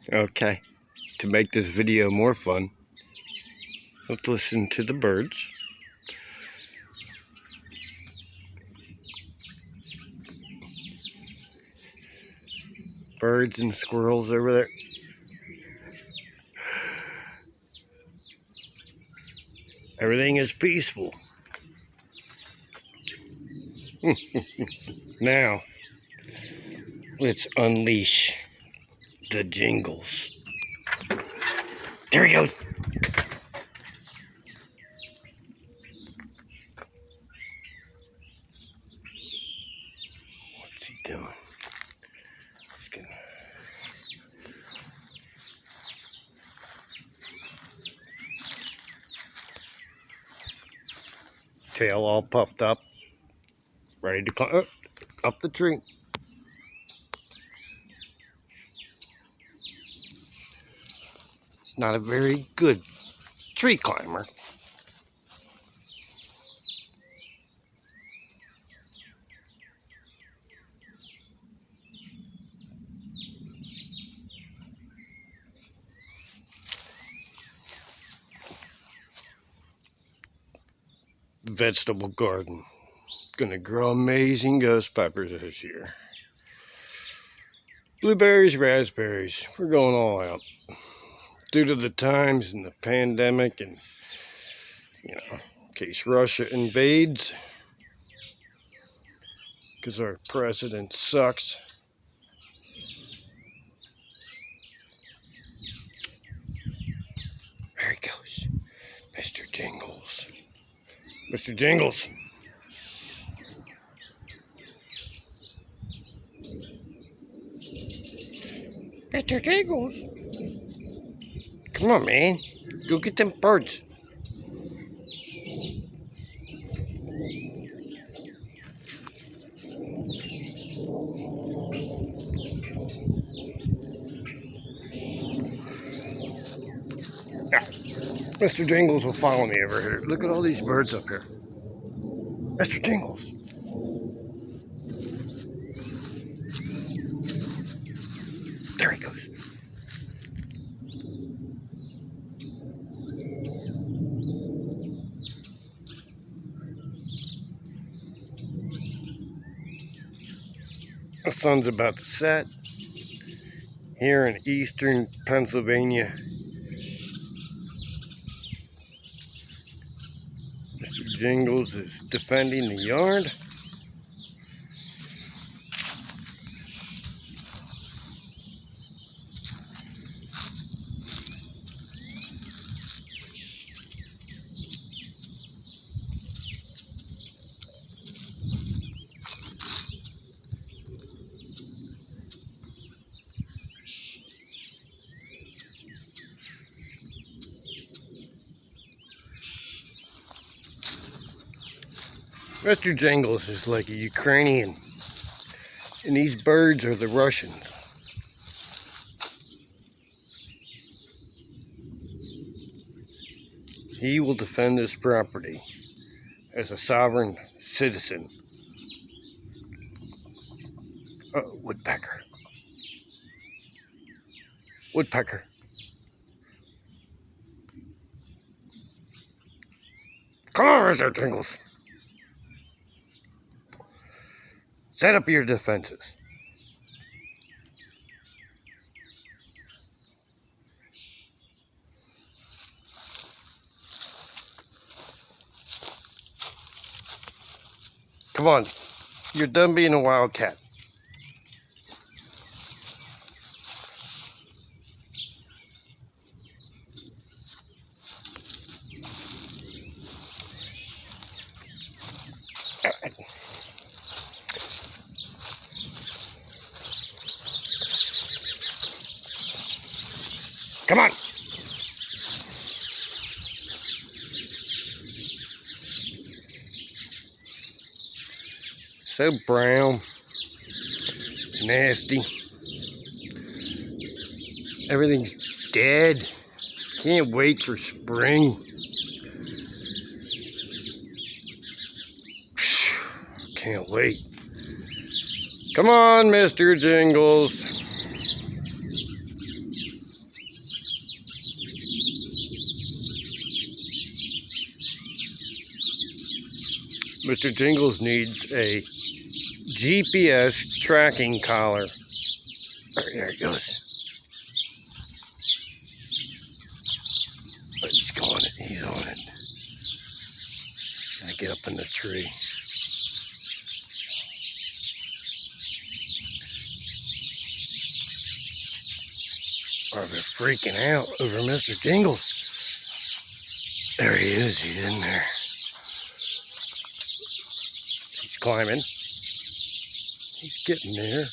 Okay, to make this video more fun, let's listen to the birds. Birds and squirrels over there. Everything is peaceful. Now, let's unleash the Jingles. There he goes. What's he doing? He's gonna... Tail all puffed up, ready to climb up the tree. It's not a very good tree climber. Vegetable garden. Gonna grow amazing ghost peppers this year. Blueberries, raspberries. We're going all out. Due to the times and the pandemic and, in case Russia invades, because our president sucks. There he goes. Mr. Jingles. Mr. Jingles. Mr. Jingles. Come on, man. Go get them birds. Yeah. Mr. Jingles will follow me over here. Look at all these birds up here. Mr. Jingles. There he goes. The sun's about to set here in eastern Pennsylvania. Mr. Jingles is defending the yard. Mr. Jingles is like a Ukrainian, and these birds are the Russians. He will defend this property as a sovereign citizen. Woodpecker. Woodpecker. Come on, Mr. Jingles. Set up your defenses. Come on, you're done being a wildcat. Come on. So brown, nasty. Everything's dead. Can't wait for spring. Can't wait. Come on, Mr. Jingles. Mr. Jingles needs a GPS tracking collar. There it goes. He's on it. He's on it. Gotta get up in the tree. They're freaking out over Mr. Jingles. There he is. He's in there. He's climbing. He's getting there.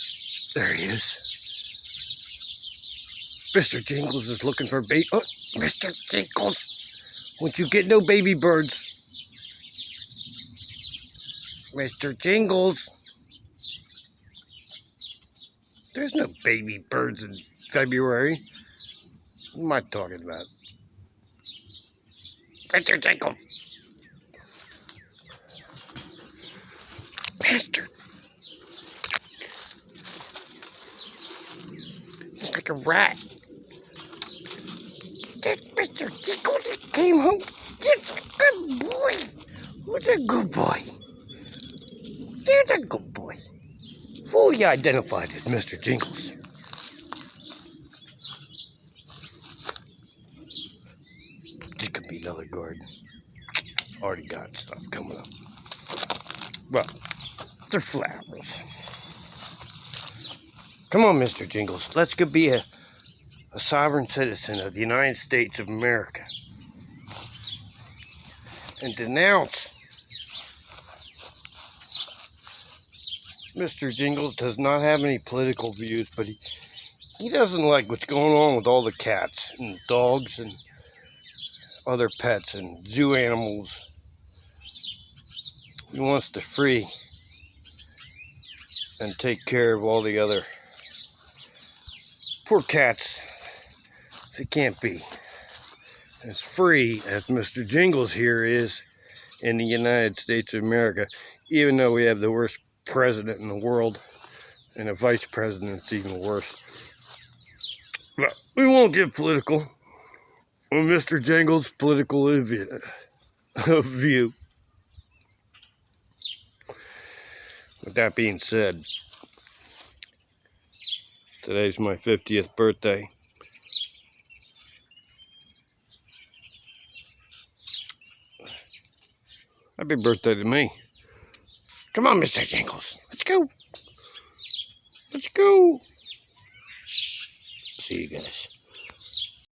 There he is. Mr. Jingles is looking for bait. Oh, Mr. Jingles, won't you get no baby birds? Mr. Jingles. There's no baby birds in February. What am I talking about? Mr. Jingles. Mr. It's like a rat. That Mr. Jingles came home. That's a good boy. What's a good boy? There's a good boy. Fully identified as Mr. Jingles. This could be another garden. Already got stuff coming up. Well, they're flowers. Come on, Mr. Jingles. Let's go be a sovereign citizen of the United States of America. And denounce. Mr. Jingles does not have any political views, but he doesn't like what's going on with all the cats and dogs and other pets and zoo animals. He wants to free and take care of all the other poor cats. It can't be as free as Mr. Jingles here is in the United States of America, even though we have the worst president in the world and a vice president that's even worse. But we won't get political on Mr. Jingles' political view. With that being said, today's my 50th birthday. Happy birthday to me. Come on, Mr. Jingles. Let's go. Let's go. See you guys.